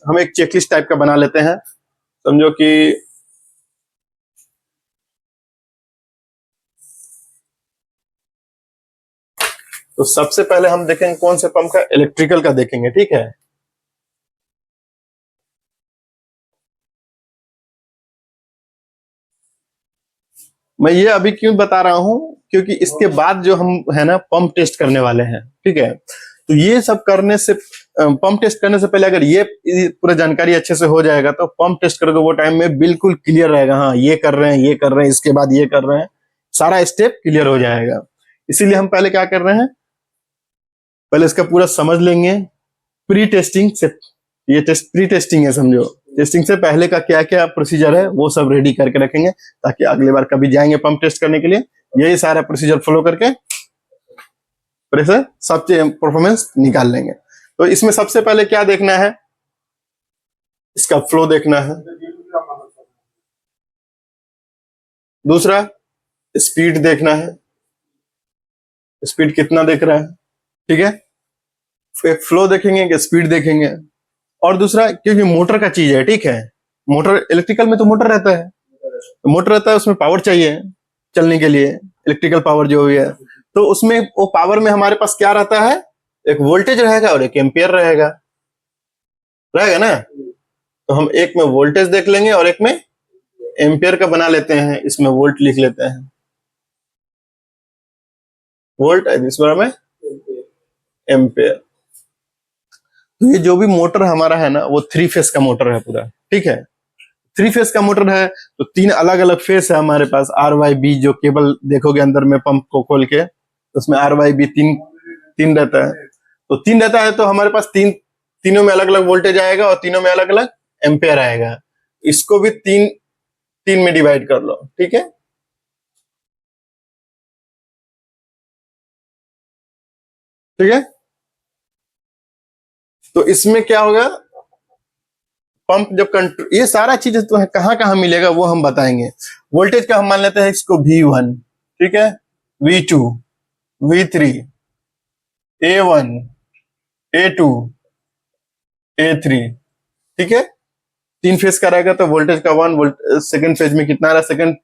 हम एक checklist type का बना लेते हैं। समझो कि तो सबसे पहले हम देखेंगे कौन से पंप का, इलेक्ट्रिकल का देखेंगे, ठीक है। मैं ये अभी क्यों बता रहा हूं, क्योंकि इसके बाद जो हम है ना पंप टेस्ट करने वाले हैं, ठीक है। तो ये सब करने से, पंप टेस्ट करने से पहले अगर ये पूरा जानकारी अच्छे से हो जाएगा तो पंप टेस्ट करोगे वो टाइम में बिल्कुल क्लियर रहेगा। हाँ, ये कर रहे हैं, ये कर रहे हैं, इसके बाद ये कर रहे हैं, सारा स्टेप क्लियर हो जाएगा। इसीलिए हम पहले क्या कर रहे हैं, पहले इसका पूरा समझ लेंगे प्री टेस्टिंग से। ये टेस्ट प्री टेस्टिंग है, समझो। टेस्टिंग से पहले का क्या क्या प्रोसीजर है वो सब रेडी करके रखेंगे, ताकि अगली बार कभी जाएंगे पंप टेस्ट करने के लिए यही सारा प्रोसीजर फॉलो करके प्रेशर सब परफॉर्मेंस निकाल लेंगे। तो इसमें सबसे पहले क्या देखना है, इसका फ्लो देखना है। दूसरा स्पीड देखना है, स्पीड कितना देख रहा है, ठीक है। फिर फ्लो देखेंगे कि स्पीड देखेंगे। और दूसरा, क्योंकि मोटर का चीज है, ठीक है, मोटर इलेक्ट्रिकल में तो मोटर रहता है, तो मोटर रहता है उसमें पावर चाहिए चलने के लिए, इलेक्ट्रिकल पावर जो भी है। तो उसमें वो पावर में हमारे पास क्या रहता है, एक वोल्टेज रहेगा और एक एम्पियर रहेगा, रहेगा ना। तो हम एक में वोल्टेज देख लेंगे और एक में एम्पियर का बना लेते हैं, इसमें वोल्ट लिख लेते हैं, वोल्ट, इस बार में एम्पियर। तो ये जो भी मोटर हमारा है ना वो 3 फेस का मोटर है पूरा, ठीक है। 3 फेस का मोटर है तो 3 अलग अलग फेस है हमारे पास, RYB जो केबल देखोगे अंदर में पंप को खोल के, उसमें RYB 3 रहता है। तो 3 रहता है तो हमारे पास तीनों में अलग अलग वोल्टेज आएगा और तीनों में अलग अलग एम्पेयर आएगा। इसको भी 3 में डिवाइड कर लो, ठीक है। ठीक है, तो इसमें क्या होगा, पंप जब कंट्रोल, ये सारा चीज तो कहाँ कहाँ मिलेगा वो हम बताएंगे। वोल्टेज का हम मान लेते हैं इसको V1, ठीक है, V2, V3, A1, A2, A3, ठीक है। 3 फेज का रहेगा तो वोल्टेज का 1 वोल्ट, सेकंड फेज में कितना आ रहा है, सेकंड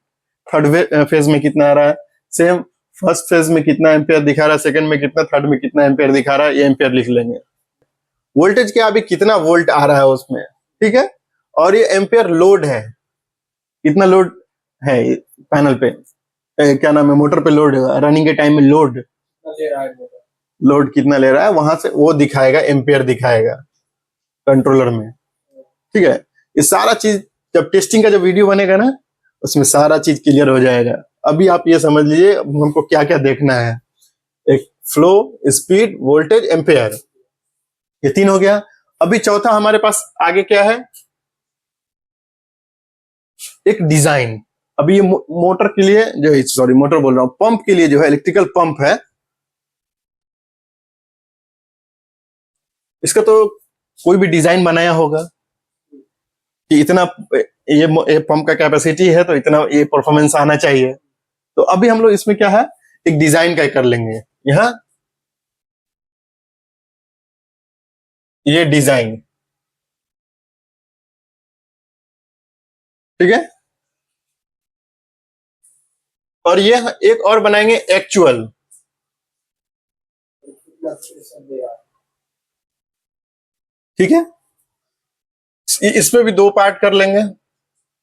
थर्ड फेज में कितना आ रहा है, सेम फर्स्ट फेज में कितना एम्पेयर दिखा रहा है, सेकंड में कितना, थर्ड में कितना एम्पेयर दिखा रहा है, ये एम्पेयर लिख लेंगे। वोल्टेज क्या अभी कितना वोल्ट आ रहा है उसमें, ठीक है। और ये एम्पेयर लोड है, कितना लोड है पैनल पे, क्या नाम है, मोटर पे लोड, रनिंग के टाइम में लोड कितना ले रहा है, वहां से वो दिखाएगा, एम्पेयर दिखाएगा कंट्रोलर में, ठीक है। ये सारा चीज जब टेस्टिंग का जब वीडियो बनेगा ना उसमें सारा चीज क्लियर हो जाएगा। अभी आप ये समझ लीजिए हमको क्या क्या देखना है, एक फ्लो, स्पीड, वोल्टेज, एम्पेयर, ये 3 हो गया। अभी चौथा हमारे पास आगे क्या है, एक डिजाइन। अभी ये मोटर के लिए जो है, सॉरी मोटर बोल रहा हूं, पंप के लिए जो है इलेक्ट्रिकल पंप है, इसका तो कोई भी डिजाइन बनाया होगा कि इतना ये पंप का कैपेसिटी है तो इतना ये परफॉर्मेंस आना चाहिए। तो अभी हम लोग इसमें क्या है, एक डिजाइन का कर लेंगे। यहां ये डिजाइन, ठीक है। और ये एक और बनाएंगे एक्चुअल, ठीक है। इसमें भी 2 पार्ट कर लेंगे,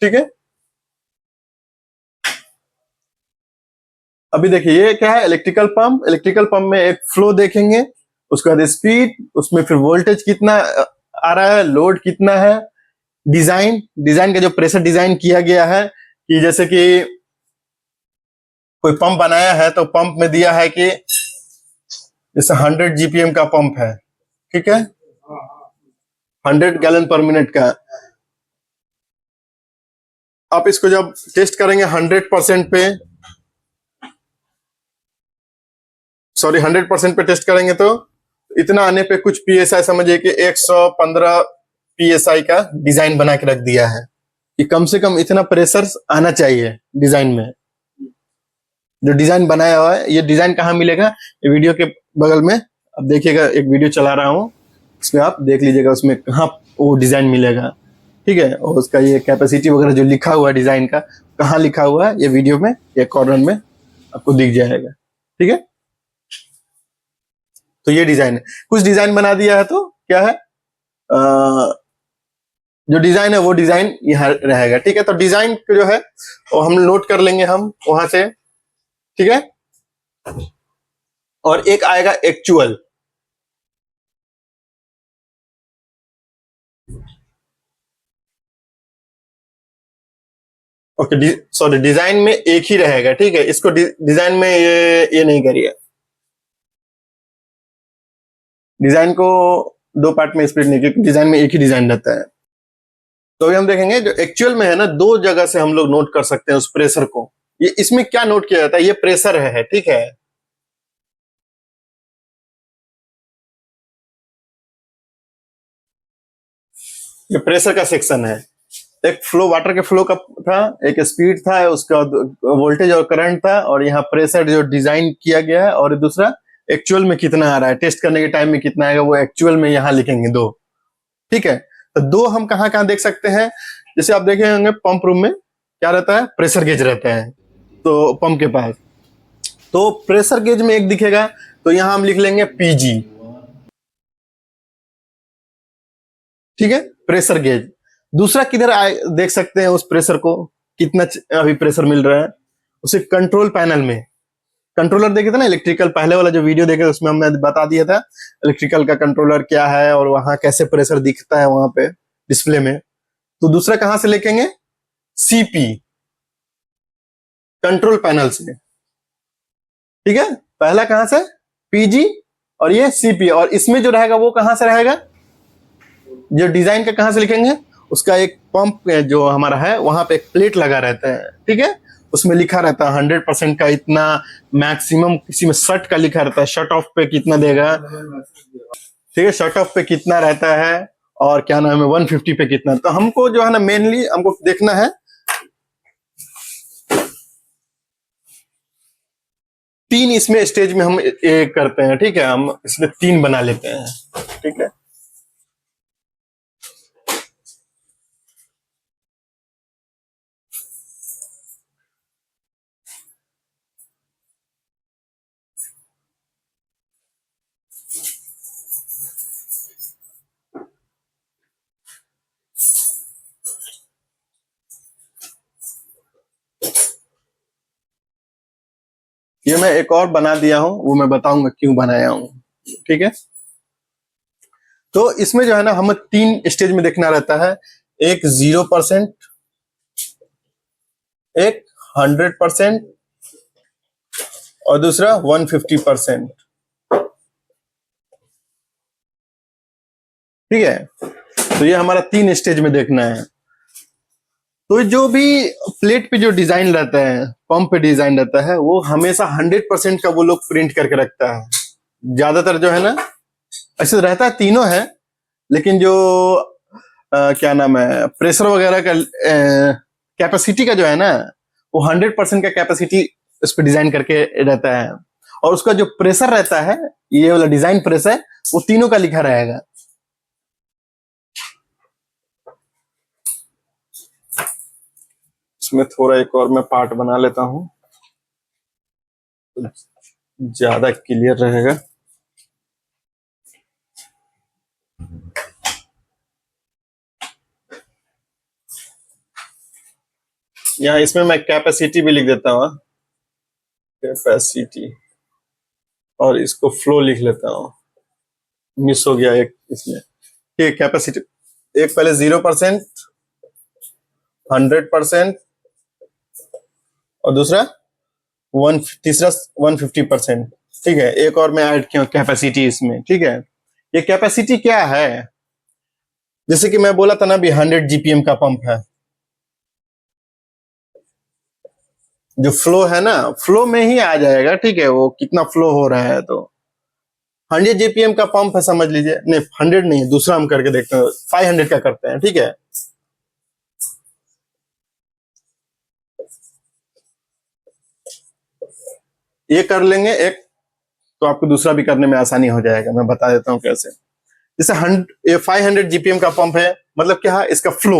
ठीक है। अभी देखिए ये क्या है, इलेक्ट्रिकल पंप। इलेक्ट्रिकल पंप में एक फ्लो देखेंगे, उसके बाद स्पीड, उसमें फिर वोल्टेज कितना आ रहा है, लोड कितना है, डिजाइन, डिजाइन का जो प्रेशर डिजाइन किया गया है कि जैसे कि कोई पंप बनाया है तो पंप में दिया है कि जैसे 100 GPM का पंप है, ठीक है, 100 गैलन पर मिनट का। आप इसको जब टेस्ट करेंगे 100% पे, सॉरी 100% पे टेस्ट करेंगे तो इतना आने पे कुछ PSI समझिए कि 115 PSI का डिजाइन बना के रख दिया है कि कम से कम इतना प्रेशर आना चाहिए डिजाइन में। जो डिजाइन बनाया हुआ है, ये डिजाइन कहाँ मिलेगा, ये वीडियो के बगल में आप देखिएगा, एक वीडियो चला रहा हूं, इसमें आप देख लीजिएगा उसमें कहाँ वो डिजाइन मिलेगा, ठीक है। और उसका ये कैपेसिटी वगैरह जो लिखा हुआ है डिजाइन का, कहाँ लिखा हुआ है, ये वीडियो में ये कॉर्नर में आपको दिख जाएगा, ठीक है। तो ये डिजाइन है, कुछ डिजाइन बना दिया है तो क्या है, जो डिजाइन है वो डिजाइन यहाँ रहेगा, ठीक है। तो डिजाइन जो है वो हम नोट कर लेंगे हम वहां से, ठीक है। और एक आएगा एक्चुअल, ओके, सॉरी डिजाइन में एक ही रहेगा, ठीक है। इसको डिजाइन में ये नहीं करिए, डिजाइन को दो पार्ट में स्प्लिट नहीं, क्योंकि डिजाइन में एक ही डिजाइन रहता है। तो अभी हम देखेंगे जो एक्चुअल में है ना, दो जगह से हम लोग नोट कर सकते हैं उस प्रेशर को। ये इसमें क्या नोट किया जाता है, ये प्रेशर है, ठीक है। ये प्रेशर का सेक्शन है। एक फ्लो, वाटर के फ्लो का था, एक स्पीड था, उसका वोल्टेज और करंट था, और यहाँ प्रेशर जो डिजाइन किया गया है, और दूसरा एक्चुअल में कितना आ रहा है, टेस्ट करने के टाइम में कितना आएगा, वो एक्चुअल में यहाँ लिखेंगे दो, ठीक है। तो दो हम कहाँ कहाँ देख सकते हैं, जैसे आप देखे होंगे पंप रूम में क्या रहता है, प्रेशर गेज रहता है, तो पंप के पास, तो प्रेशर गेज में एक दिखेगा, तो यहाँ हम लिख लेंगे पीजी, ठीक है, प्रेशर गेज। दूसरा किधर देख सकते हैं उस प्रेशर को, कितना अभी प्रेशर मिल रहा है, उसे कंट्रोल पैनल में, कंट्रोलर देखे थे ना इलेक्ट्रिकल, पहले वाला जो वीडियो देखे उसमें हमने बता दिया था इलेक्ट्रिकल का कंट्रोलर क्या है और वहां कैसे प्रेशर दिखता है वहां पे डिस्प्ले में। तो दूसरा कहां से लिखेंगे, सीपी, कंट्रोल पैनल से, ठीक है। पहला कहां से, पीजी, और ये सीपी, और इसमें जो रहेगा वो कहां से रहेगा, जो डिजाइन का कहां से लिखेंगे, उसका एक पंप जो हमारा है वहां पे एक प्लेट लगा रहता है, ठीक है। उसमें लिखा रहता है 100% का इतना, मैक्सिमम किसी में शट का लिखा रहता है, शट ऑफ पे कितना देगा, ठीक है, शट ऑफ पे कितना रहता है, और क्या नाम है 150 पे कितना। तो हमको जो है ना मेनली हमको देखना है, तीन इसमें स्टेज में हम करते हैं, ठीक है। हम इसमें तीन बना लेते हैं, ठीक है। ये मैं एक और बना दिया हूं, वो मैं बताऊंगा क्यों बनाया हूं, ठीक है। तो इसमें जो है ना हमें तीन स्टेज में देखना रहता है, एक 0%, एक 100%, और दूसरा 150%, ठीक है। तो ये हमारा तीन स्टेज में देखना है। तो जो भी प्लेट पे जो डिजाइन रहता है, पंप पे डिजाइन रहता है, वो हमेशा 100% का वो लोग प्रिंट करके रखता है ज्यादातर, जो है ना। ऐसे रहता है तीनों है, लेकिन जो क्या नाम है प्रेशर वगैरह का कैपेसिटी का जो है ना, वो 100% का कैपेसिटी उस पर डिजाइन करके रहता है, और उसका जो प्रेशर रहता है, ये वाला डिजाइन प्रेशर, वो तीनों का लिखा रहेगा। इसमें थोड़ा एक और मैं पार्ट बना लेता हूं, ज्यादा क्लियर रहेगा। यहाँ इसमें मैं कैपेसिटी भी लिख देता हूँ, कैपेसिटी, और इसको फ्लो लिख लेता हूँ, मिस हो गया एक इसमें, ठीक। कैपेसिटी एक पहले 0%, 100%, और दूसरा तीसरा 150%, ठीक है। एक और मैं ऐड किया कैपेसिटी इसमें, ठीक है। ये कैपेसिटी क्या है, जैसे कि मैं बोला था ना, भी 100 जीपीएम का पंप है, जो फ्लो है ना, फ्लो में ही आ जाएगा, ठीक है, वो कितना फ्लो हो रहा है। तो 100 जीपीएम का पंप है समझ लीजिए, नहीं 100 नहीं, दूसरा हम करके देखते हैं, 500 का करते हैं, ठीक है। ये कर लेंगे एक, तो आपको दूसरा भी करने में आसानी हो जाएगा, मैं बता देता हूँ कैसे। जैसे 500 जीपीएम का पंप है, मतलब क्या है इसका फ्लो।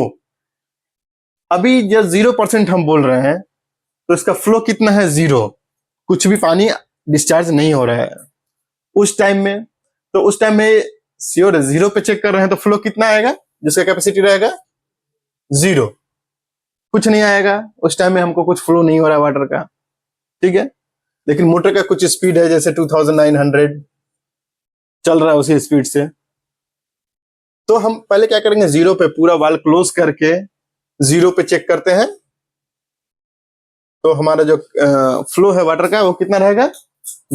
अभी जब 0% हम बोल रहे हैं तो इसका फ्लो कितना है, 0, कुछ भी पानी डिस्चार्ज नहीं हो रहा है उस टाइम में। तो उस टाइम में श्योर है 0 पे चेक कर रहे हैं तो फ्लो कितना आएगा, जिसका कैपेसिटी रहेगा 0, कुछ नहीं आएगा उस टाइम में, हमको कुछ फ्लो नहीं हो रहा है वाटर का, ठीक है। लेकिन मोटर का कुछ स्पीड है, जैसे 2900 चल रहा है उसी स्पीड से, तो हम पहले क्या करेंगे, 0 पे पूरा वाल्व क्लोज करके 0 पे चेक करते हैं। तो हमारा जो फ्लो है वाटर का वो कितना रहेगा,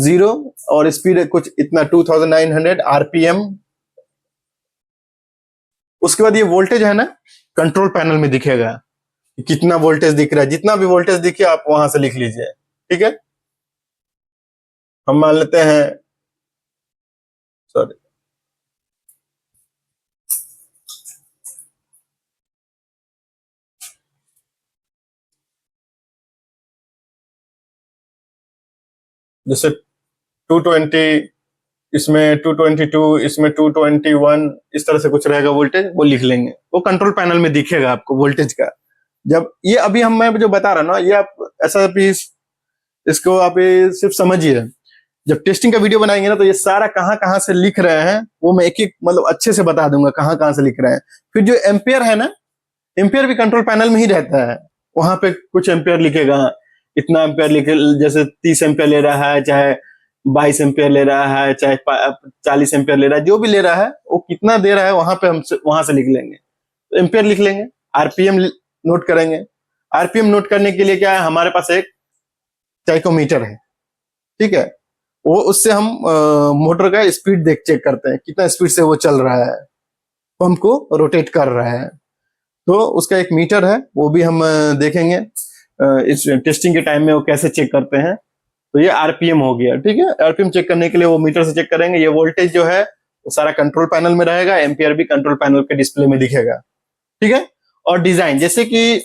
0, और स्पीड है कुछ इतना 2900 आरपीएम। उसके बाद ये वोल्टेज है ना, कंट्रोल पैनल में दिखेगा कितना वोल्टेज दिख रहा है, जितना भी वोल्टेज दिखे आप वहां से लिख लीजिए, ठीक है। हम मान लेते हैं, सॉरी, जैसे 220, इसमें 222, इसमें 221, इस तरह से कुछ रहेगा वोल्टेज, वो लिख लेंगे, वो कंट्रोल पैनल में दिखेगा आपको वोल्टेज का। जब ये अभी मैं जो बता रहा ना, ये आप ऐसा भी इसको आप ये सिर्फ समझिए। जब टेस्टिंग का वीडियो बनाएंगे ना तो ये सारा कहाँ कहाँ से लिख रहे हैं वो मैं एक एक मतलब अच्छे से बता दूंगा कहाँ कहाँ से लिख रहे हैं। फिर जो एम्पियर है ना, एम्पियर भी कंट्रोल पैनल में ही रहता है, वहां पे कुछ एम्पियर लिखेगा, इतना एम्पियर लिखे, जैसे 30 एम्पियर ले रहा है, चाहे 22 एम्पियर ले रहा है, चाहे 40 एम्पियर ले रहा है, जो भी ले रहा है वो कितना दे रहा है वहां पे हम वहां से लिख लेंगे, तो एम्पियर लिख लेंगे। आरपीएम नोट करेंगे। आरपीएम नोट करने के लिए क्या है, हमारे पास एक टाइकोमीटर है, ठीक है। वो उससे हम मोटर का स्पीड देख चेक करते हैं, कितना स्पीड से वो चल रहा है, पंप को रोटेट कर रहा है। तो उसका एक मीटर है, वो भी हम देखेंगे इस टेस्टिंग के टाइम में वो कैसे चेक करते हैं। तो ये आरपीएम हो गया, ठीक है। आरपीएम चेक करने के लिए वो मीटर से चेक करेंगे। ये वोल्टेज जो है वो सारा कंट्रोल पैनल में रहेगा, एम्पियर भी कंट्रोल पैनल के डिस्प्ले में दिखेगा, ठीक है। और डिजाइन, जैसे कि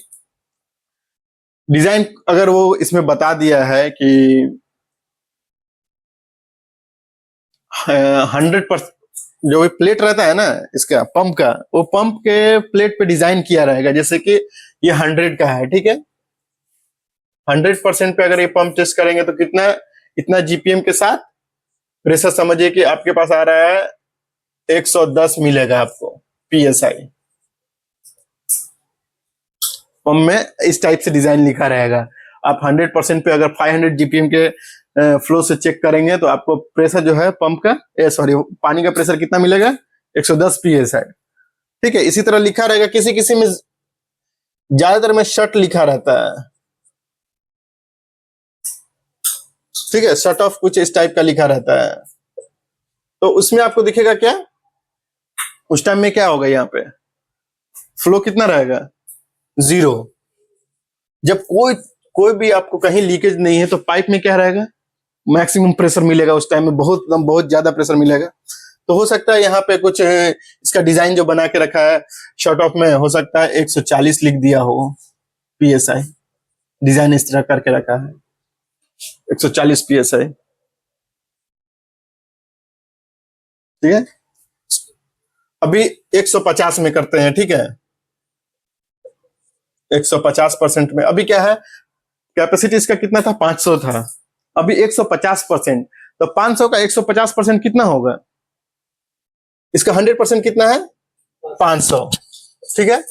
डिजाइन अगर वो इसमें बता दिया है कि 100%, जो भी प्लेट रहता है ना इसका पंप का, वो पंप के प्लेट पे डिजाइन किया रहेगा, जैसे कि ये 100 का है, ठीक है। 100% पे अगर ये पंप टेस्ट करेंगे तो कितना, इतना जीपीएम के साथ प्रेशर समझिए कि आपके पास आ रहा है 110 मिलेगा आपको पीएसआई। पंप में इस टाइप से डिजाइन लिखा रहेगा। आप 100% पे अगर 500 जीपीएम के फ्लो से चेक करेंगे तो आपको प्रेशर जो है पंप का, सॉरी, पानी का प्रेशर कितना मिलेगा, 110 पीएसआई, ठीक है। इसी तरह लिखा रहेगा, किसी किसी में ज्यादातर में शर्ट लिखा रहता है, ठीक है, शर्ट ऑफ कुछ इस टाइप का लिखा रहता है। तो उसमें आपको दिखेगा क्या, उस टाइम में क्या होगा, यहाँ पे फ्लो कितना रहेगा, 0। जब कोई कोई भी आपको कहीं लीकेज नहीं है तो पाइप में क्या रहेगा, मैक्सिमम प्रेशर मिलेगा उस टाइम में, बहुत बहुत ज्यादा प्रेशर मिलेगा। तो हो सकता है यहाँ पे कुछ इसका डिजाइन जो बना के रखा है शॉर्ट ऑफ में, हो सकता है 140 लिख दिया हो पीएसआई, डिजाइन इस तरह करके रखा है 140 पीएसआई, ठीक है। अभी 150 में करते हैं, ठीक है। 150% में अभी क्या है, कैपेसिटी इसका कितना था, 500 था, अभी 150%, तो 500 का 150% कितना होगा, इसका 100% कितना है, 500, ठीक है।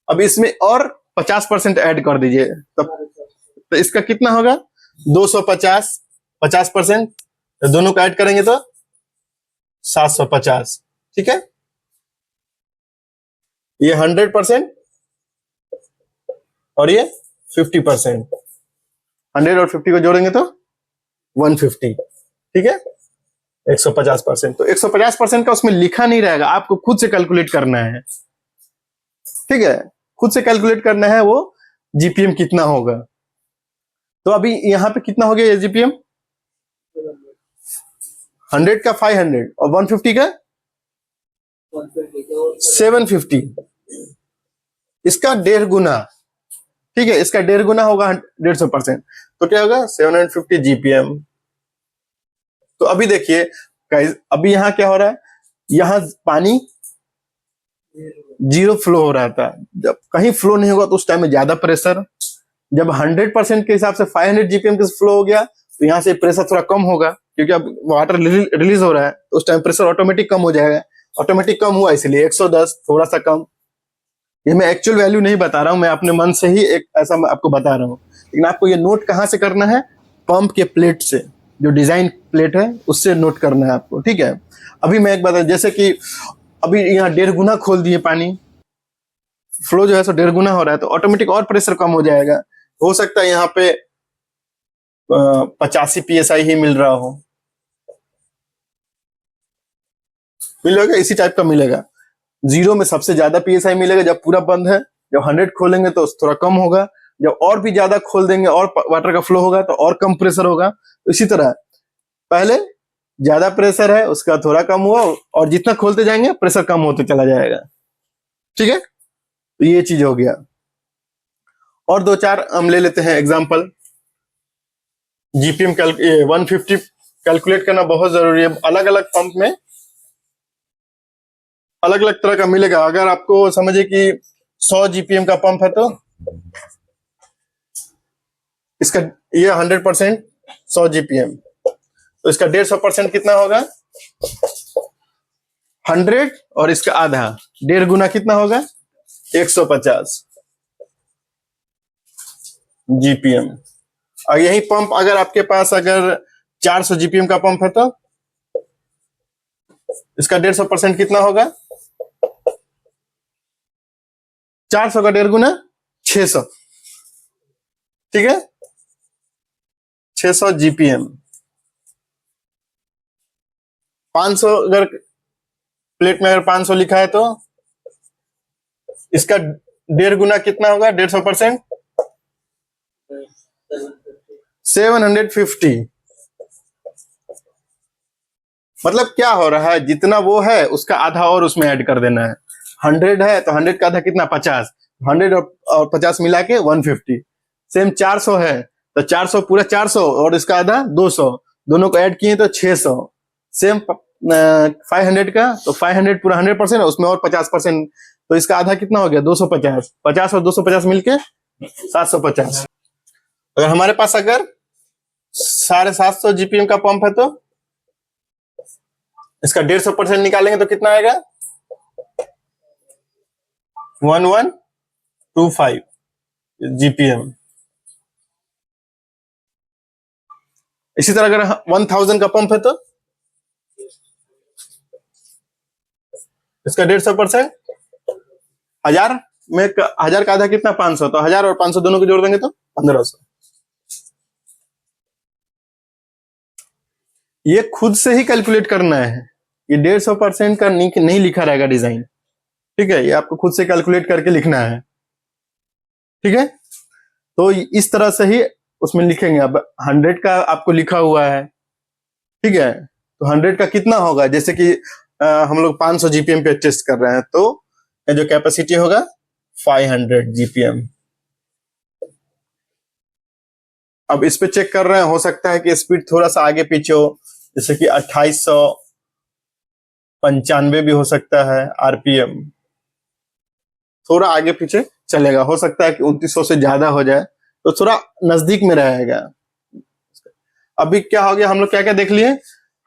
अब इसमें और 50% ऐड कर दीजिए, तो इसका कितना होगा, 250, 50%, तो दोनों का ऐड करेंगे तो 750, ठीक है। ये 100% और ये 50%, 100 और 50 को जोड़ेंगे तो 150, ठीक है। 150%, तो 150% का उसमें लिखा नहीं रहेगा, आपको खुद से कैलकुलेट करना है, ठीक है। खुद से कैलकुलेट करना है वो जीपीएम कितना होगा। तो अभी यहाँ पे कितना हो गया ये जीपीएम, 100 का 500 और 150 का 750, इसका 1.5 गुना, ठीक है। इसका 1.5 गुना होगा 150%, तो क्या होगा 750 जीपीएम। तो अभी देखिए गाइस, अभी यहाँ क्या हो रहा है, यहाँ पानी जीरो फ्लो हो रहा था। जब कहीं फ्लो नहीं होगा तो उस टाइम में ज्यादा प्रेशर, जब 100% के हिसाब से 500 जीपीएम के फ्लो हो गया तो यहाँ से प्रेशर थोड़ा कम होगा, क्योंकि अब वाटर रिलीज हो रहा है तो उस टाइम प्रेशर ऑटोमेटिक कम हो जाएगा। ऑटोमेटिक कम हुआ इसलिए 110, थोड़ा सा कम। ये मैं एक्चुअल वैल्यू नहीं बता रहा हूँ, मैं अपने मन से ही एक ऐसा आपको बता रहा हूँ। लेकिन आपको ये नोट कहाँ से करना है? पंप के प्लेट से, जो डिजाइन प्लेट है उससे नोट करना है आपको, ठीक है। अभी मैं एक बता, जैसे कि अभी यहाँ 1.5 गुना खोल दिए पानी, फ्लो जो है सो 1.5 गुना हो रहा है तो ऑटोमेटिक और प्रेशर कम हो जाएगा। हो सकता है यहाँ पे 85 PSI ही मिल रहा हो, मिलेगा इसी टाइप का मिलेगा। जीरो में सबसे ज्यादा PSI मिलेगा जब पूरा बंद है, जब 100 खोलेंगे तो थोड़ा कम होगा, जब और भी ज्यादा खोल देंगे और वाटर का फ्लो होगा तो और कम प्रेशर होगा। तो इसी तरह पहले ज्यादा प्रेशर है, उसका थोड़ा कम हुआ, और जितना खोलते जाएंगे प्रेशर कम होते चला जाएगा, ठीक है। तो ये चीज हो गया। और दो चार हम ले लेते हैं एग्जांपल। जीपीएम 150 कैलकुलेट करना बहुत जरूरी है। अलग अलग पंप में अलग अलग तरह का मिलेगा। अगर आपको समझिए कि 100 जीपीएम का पंप है तो इसका ये 100% 100 जीपीएम, तो इसका 150% कितना होगा? 100, और इसका आधा 1.5 गुना कितना होगा? 150 जीपीएम। और यही पंप अगर आपके पास अगर 400 जीपीएम का पंप है तो इसका 150% कितना होगा? 400 का 1.5 गुना 600, ठीक है, 600 जीपीएम। 500 अगर प्लेट में अगर 500 लिखा है तो इसका 1.5 गुना कितना होगा? 150%, 750। मतलब क्या हो रहा है, जितना वो है उसका आधा और उसमें ऐड कर देना है। 100 है तो 100 का आधा कितना? 50। 100 और 50 मिला के 150। सेम 400 है तो 400 पूरा 400 और इसका आधा 200, दोनों को ऐड किए तो 600। सेम 500 का तो 500 पूरा 100% उसमें और 50%, तो इसका आधा कितना हो गया? 250। 50 और 250 मिलके 750। अगर हमारे पास अगर 750 जीपीएम का पंप है तो इसका 150% निकालेंगे तो कितना आएगा? 1125 जीपीएम। इसी तरह अगर 1000 का पंप है तो इसका 150%, 1000 में 1000 का आधा कितना? 500, तो 1000 और 500 दोनों को जोड़ देंगे तो 1500। ये खुद से ही कैलकुलेट करना है, ये 150% का नहीं लिखा रहेगा डिजाइन, ठीक है। ये आपको खुद से कैलकुलेट करके लिखना है, ठीक है। तो इस तरह से ही उसमें लिखेंगे। अब 100 का आपको लिखा हुआ है, ठीक है, तो 100 का कितना होगा? जैसे कि हम लोग 500 जीपीएम पे टेस्ट कर रहे हैं तो जो कैपेसिटी होगा 500 जीपीएम। अब इस पे चेक कर रहे हैं, हो सकता है कि स्पीड थोड़ा सा आगे पीछे हो, जैसे कि 2895 भी हो सकता है आरपीएम, थोड़ा आगे पीछे चलेगा। हो सकता है कि 2900 से ज्यादा हो जाए, तो थोड़ा नजदीक में रहेगा। अभी क्या हो गया, हम लोग क्या क्या देख लिए?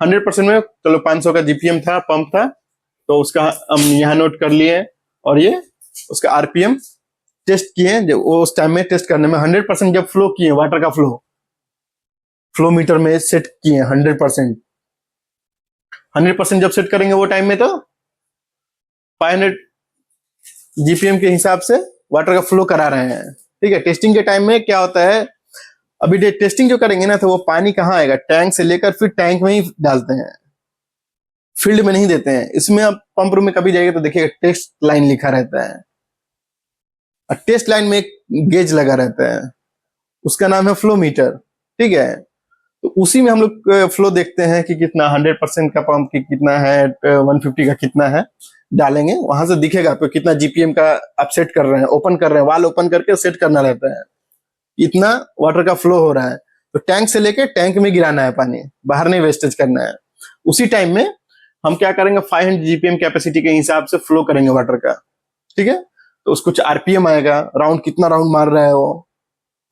100% में चलो 500 का जीपीएम था, पंप था, तो उसका हम यहाँ नोट कर लिए, और ये उसका आरपीएम टेस्ट किए। जो वो उस टाइम में टेस्ट करने में 100% जब फ्लो किए, वाटर का फ्लो मीटर में सेट किए 100%। 100% जब सेट करेंगे वो टाइम में तो 500 जीपीएम के हिसाब से वाटर का फ्लो करा रहे हैं, ठीक है। टेस्टिंग के टाइम में क्या होता है, अभी टेस्टिंग जो करेंगे ना तो वो पानी कहाँ आएगा? टैंक से लेकर फिर टैंक में ही डालते हैं, फील्ड में नहीं देते हैं। इसमें आप पंप रूम में कभी जाइए तो देखिएगा टेस्ट लाइन लिखा रहता है, और टेस्ट लाइन में एक गेज लगा रहता है, उसका नाम है फ्लो मीटर, ठीक है। तो उसी में हम लोग फ्लो देखते हैं कि कितना 100% का पंप की कितना है, 150 का कितना है, डालेंगे वहां से दिखेगा आपको कितना जीपीएम का आप सेट कर रहे हैं, ओपन कर रहे हैं, वाल ओपन करके सेट करना रहता है, इतना वाटर का फ्लो हो रहा है। तो टैंक से लेके टैंक में गिराना है पानी, बाहर नहीं वेस्टेज करना है। उसी टाइम में हम क्या करेंगे 500 जीपीएम कैपेसिटी के हिसाब से फ्लो करेंगे वाटर का, ठीक है। तो उसको कुछ आरपीएम आएगा, राउंड कितना राउंड मार रहा है वो,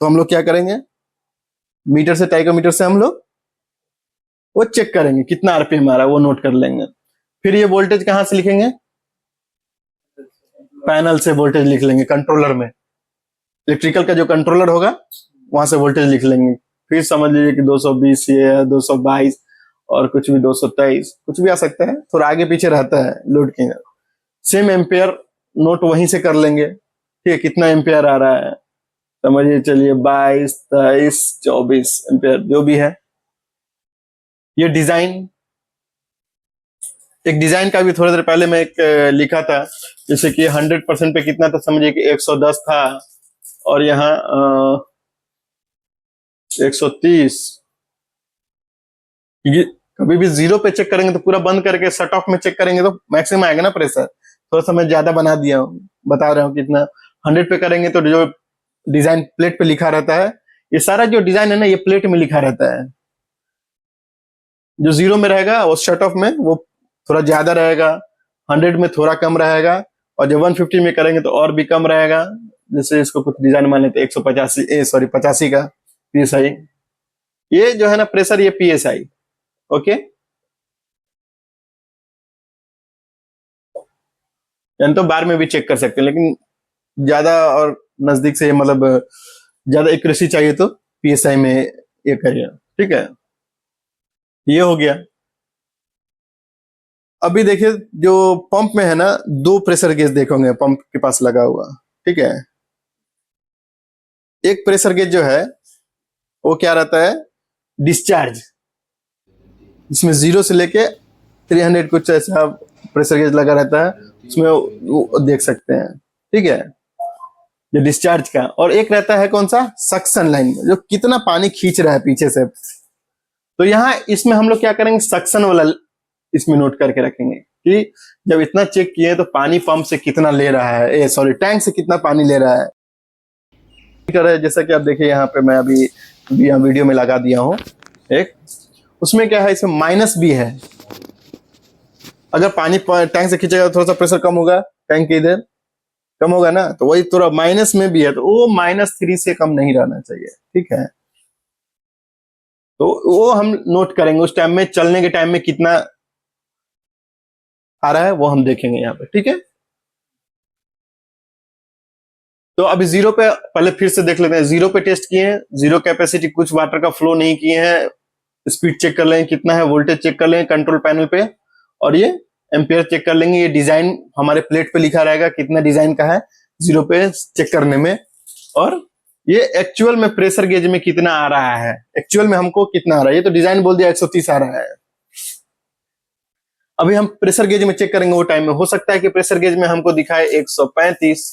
तो हम लोग क्या करेंगे मीटर से टाइकोमीटर से हम लोग वो चेक करेंगे कितना आरपीएम आ रहा है, वो नोट कर लेंगे। फिर ये वोल्टेज कहां से लिखेंगे, पैनल से वोल्टेज लिख लेंगे, कंट्रोलर में इलेक्ट्रिकल का जो कंट्रोलर होगा वहां से वोल्टेज लिख लेंगे। फिर समझ लीजिए कि 220 ये है, 222 और कुछ भी 223 कुछ भी आ सकता है, थोड़ा आगे पीछे रहता है लोड की। सेम एम्पेयर नोट वहीं से कर लेंगे, ठीक है, कितना एम्पेयर आ रहा है समझिए, चलिए 22 23 24 एम्पेयर जो भी है। ये डिजाइन, एक डिजाइन का भी थोड़ी देर पहले मैं एक लिखा था, जैसे कि 100% पे कितना था, समझिए कि 110 था और यहाँ 130, क्योंकि कभी भी जीरो पे चेक करेंगे तो पूरा बंद करके शट ऑफ में चेक करेंगे तो मैक्सिमम आएगा ना प्रेशर। थोड़ा सा मैं ज्यादा बना दिया हूँ, बता रहा हूँ कितना। 100 पे करेंगे तो जो डिजाइन प्लेट पे लिखा रहता है, ये सारा जो डिजाइन है ना ये प्लेट में लिखा रहता है। जो जीरो में रहेगा वो शट ऑफ में वो थोड़ा ज्यादा रहेगा, 100 में थोड़ा कम रहेगा, और जब 150 में करेंगे तो और भी कम रहेगा। जैसे इसको कुछ डिजाइन मान लेते 185 सॉरी 85 का पीएसआई, ये जो है ना प्रेशर, ये पीएसआई, ओके। यानी तो बार में भी चेक कर सकते हैं, लेकिन ज्यादा और नजदीक से मतलब ज्यादा एक्यूरेसी चाहिए तो पीएसआई में ये करिए, ठीक है। ये हो गया। अभी देखिए जो पंप में है ना, दो प्रेशर गेज देखोगे पंप के पास लगा हुआ, ठीक है। एक प्रेशर गेज जो है वो क्या रहता है, डिस्चार्ज, इसमें 0 से लेके 300 कुछ ऐसा प्रेशर गेज लगा रहता है, उसमें वो देख सकते हैं, ठीक है, जो डिस्चार्ज का। और एक रहता है कौन सा, सक्शन लाइन, जो कितना पानी खींच रहा है पीछे से। तो यहाँ इसमें हम लोग क्या करेंगे, सक्शन वाला इसमें नोट करके रखेंगे कि जब इतना चेक किए तो पानी पंप से कितना ले रहा है, सॉरी टैंक से कितना पानी ले रहा है। जैसा कि आप देखिए यहाँ पे मैं अभी यहाँ वीडियो में लगा दिया हूँ एक, उसमें क्या है, इसमें माइनस भी है। अगर पानी टैंक से खींचेगा तो थोड़ा सा प्रेशर कम होगा, टैंक के इधर कम होगा ना, तो वही थोड़ा माइनस में भी है, तो वो -3 से कम नहीं रहना चाहिए, ठीक है। तो वो हम नोट करेंगे, उस टाइम में चलने के टाइम में कितना आ रहा है वो हम देखेंगे यहाँ पे, ठीक है। तो अभी 0 पे पहले फिर से देख लेते हैं, 0 पे टेस्ट किए हैं, 0 कैपेसिटी, कुछ वाटर का फ्लो नहीं किए हैं, स्पीड चेक कर लेंगे कितना है, वोल्टेज चेक कर लेंगे कंट्रोल पैनल पे, और ये एम्पियर चेक कर लेंगे। ये डिजाइन हमारे प्लेट पे लिखा रहेगा कितना डिजाइन का है 0 पे चेक करने में, और ये एक्चुअल में प्रेशर गेज में कितना आ रहा है, एक्चुअल में हमको कितना आ रहा है। ये तो डिजाइन बोल दिया 130 आ रहा है, अभी हम प्रेशर गेज में चेक करेंगे वो टाइम में हो सकता है कि प्रेशर गेज में हमको दिखाए 135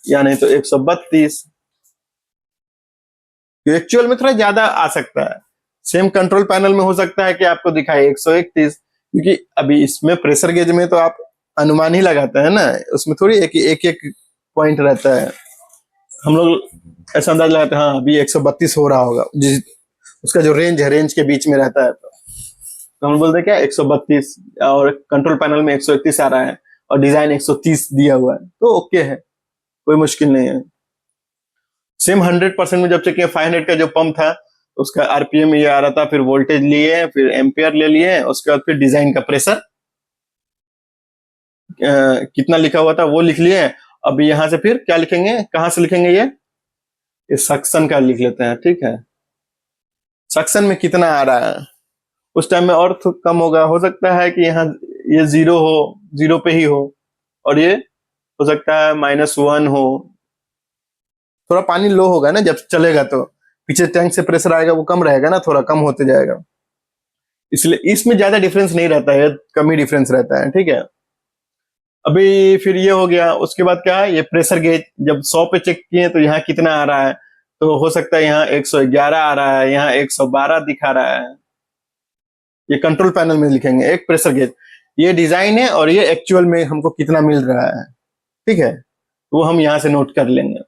या नहीं तो 132, एक्चुअल में थोड़ा ज्यादा आ सकता है। सेम कंट्रोल पैनल में हो सकता है कि आपको दिखाए 131, क्योंकि अभी इसमें प्रेशर गेज में तो आप अनुमान ही लगाते हैं ना, उसमें थोड़ी एक पॉइंट रहता है, हम लोग ऐसा अंदाज लगाते हैं हाँ अभी 132 हो रहा होगा, जिस उसका जो रेंज है रेंज के बीच में रहता है, तो हम बोलते हैं क्या 132, और कंट्रोल पैनल में 131 आ रहा है और डिजाइन 130 दिया हुआ है, तो ओके है, कोई मुश्किल नहीं है। सेम 100% में जब चेक किया 500 का जो पंप था उसका आरपीएम ये आ रहा था, फिर वोल्टेज लिए, फिर एम्पियर ले लिए, उसके बाद फिर डिजाइन का प्रेशर कितना लिखा हुआ था वो लिख लिए। अब यहां से फिर क्या लिखेंगे, कहां से लिखेंगे, ये सक्शन का लिख लेते हैं, ठीक है। सक्शन में कितना आ रहा है, उस टाइम में और तो कम होगा, हो सकता है कि यहाँ ये 0 हो, 0 पे ही हो, और ये हो सकता है -1 हो, थोड़ा पानी लो होगा ना जब चलेगा, तो पीछे टैंक से प्रेशर आएगा वो कम रहेगा ना, थोड़ा कम होते जाएगा, इसलिए इसमें ज्यादा डिफरेंस नहीं रहता है, कम ही डिफरेंस रहता है, ठीक है। अभी फिर ये हो गया, उसके बाद क्या है, ये प्रेशर गेज जब 100 पे चेक किए तो यहाँ कितना आ रहा है, तो हो सकता है यहाँ 111 आ रहा है, यहाँ 112 दिखा रहा है, ये कंट्रोल पैनल में लिखेंगे एक प्रेशर गेज, ये डिजाइन है और ये एक्चुअल में हमको कितना मिल रहा है, ठीक है, वो हम यहाँ से नोट कर लेंगे।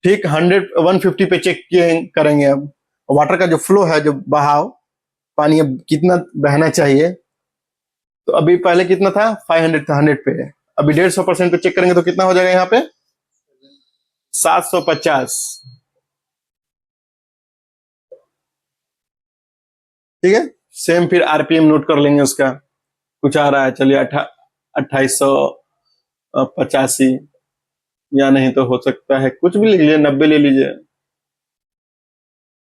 ठीक 150 पे चेक करेंगे, अब वाटर का जो फ्लो है, जो बहाव, पानी अब कितना बहना चाहिए, तो अभी पहले कितना था, 500 था, 100 पे है। अभी 150% पे चेक करेंगे तो कितना हो जाएगा यहाँ पे, 750। ठीक है, सेम फिर आरपीएम नोट कर लेंगे उसका, कुछ आ रहा है, चलिए 2885, या नहीं तो हो सकता है कुछ भी लिख लीजिए, 90 ले लीजिए।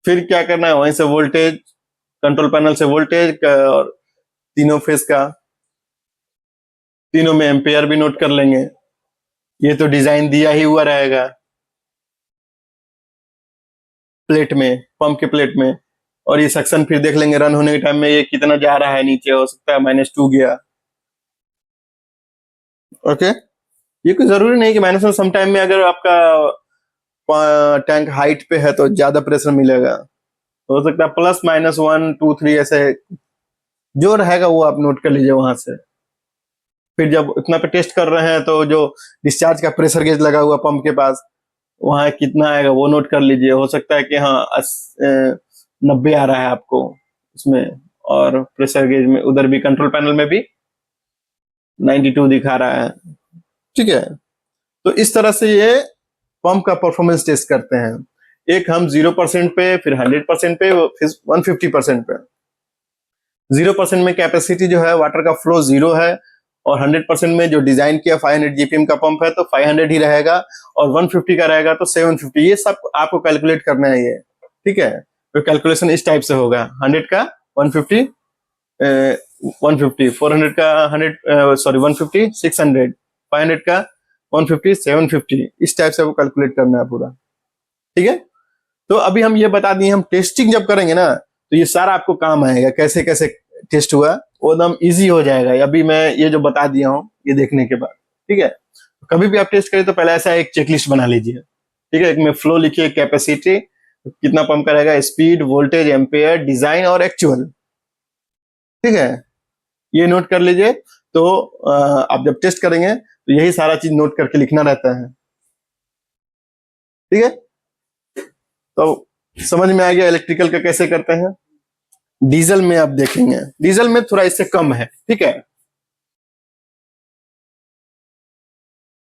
फिर क्या करना है, वहीं से वोल्टेज, कंट्रोल पैनल से वोल्टेज और तीनों फेज का, तीनों में एम्पेयर भी नोट कर लेंगे। ये तो डिजाइन दिया ही हुआ रहेगा प्लेट में, पंप के प्लेट में। और ये सेक्शन फिर देख लेंगे रन होने के टाइम में ये कितना जा रहा है नीचे, हो सकता है -2 गया। ओके, ये कोई जरूरी नहीं कि माइनस में, सम टाइम में अगर आपका टैंक हाइट पे है तो ज्यादा प्रेशर मिलेगा, हो सकता है +-1 2 3 ऐसे जो रहेगा वो आप नोट कर लीजिए वहां से। फिर जब इतना पे टेस्ट कर रहे हैं तो जो डिस्चार्ज का प्रेशर गेज लगा हुआ पंप के पास, वहां कितना आएगा वो नोट कर लीजिए। हो सकता है कि हाँ 90 आ रहा है आपको उसमें, और प्रेशर गेज में उधर भी कंट्रोल पैनल में भी 92 दिखा रहा है। ठीक है, तो इस तरह से ये पंप का परफॉर्मेंस टेस्ट करते हैं। एक हम 0% पे, फिर 100% पे, फिर 150% पे। 0% में कैपेसिटी जो है वाटर का फ्लो 0 है, और 100% में जो डिजाइन किया 500 जीपीएम का पंप है तो 500 ही रहेगा, और 150 का रहेगा तो 750। ये सब आपको कैलकुलेट करना है ये। ठीक है, तो कैलकुलेशन इस टाइप से होगा, 100 का 150, 150, 400 का 100, सॉरी 150 600, 500 का 150 750, इस टाइप से आपको कैलकुलेट करना है पूरा। ठीक है, तो अभी हम ये बता दिए, हम टेस्टिंग जब करेंगे ना तो ये सारा आपको काम आएगा, कैसे कैसे टेस्ट हुआ वो एकदम इजी हो जाएगा। अभी मैं ये जो बता दिया हूँ ये देखने के बाद। ठीक है, कभी भी आप टेस्ट करें तो पहले ऐसा एक चेकलिस्ट बना लीजिए। ठीक है, एक में फ्लो लिखिए, कैपेसिटी कितना पंप करेगा, स्पीड, वोल्टेज, एम्पेयर, डिजाइन और एक्चुअल। ठीक है, ये नोट कर लीजिए। तो आप जब टेस्ट करेंगे तो यही सारा चीज नोट करके लिखना रहता है। ठीक है, तो समझ में आ गया इलेक्ट्रिकल का कैसे करते हैं। डीजल में आप देखेंगे, डीजल में थोड़ा इससे कम है। ठीक है,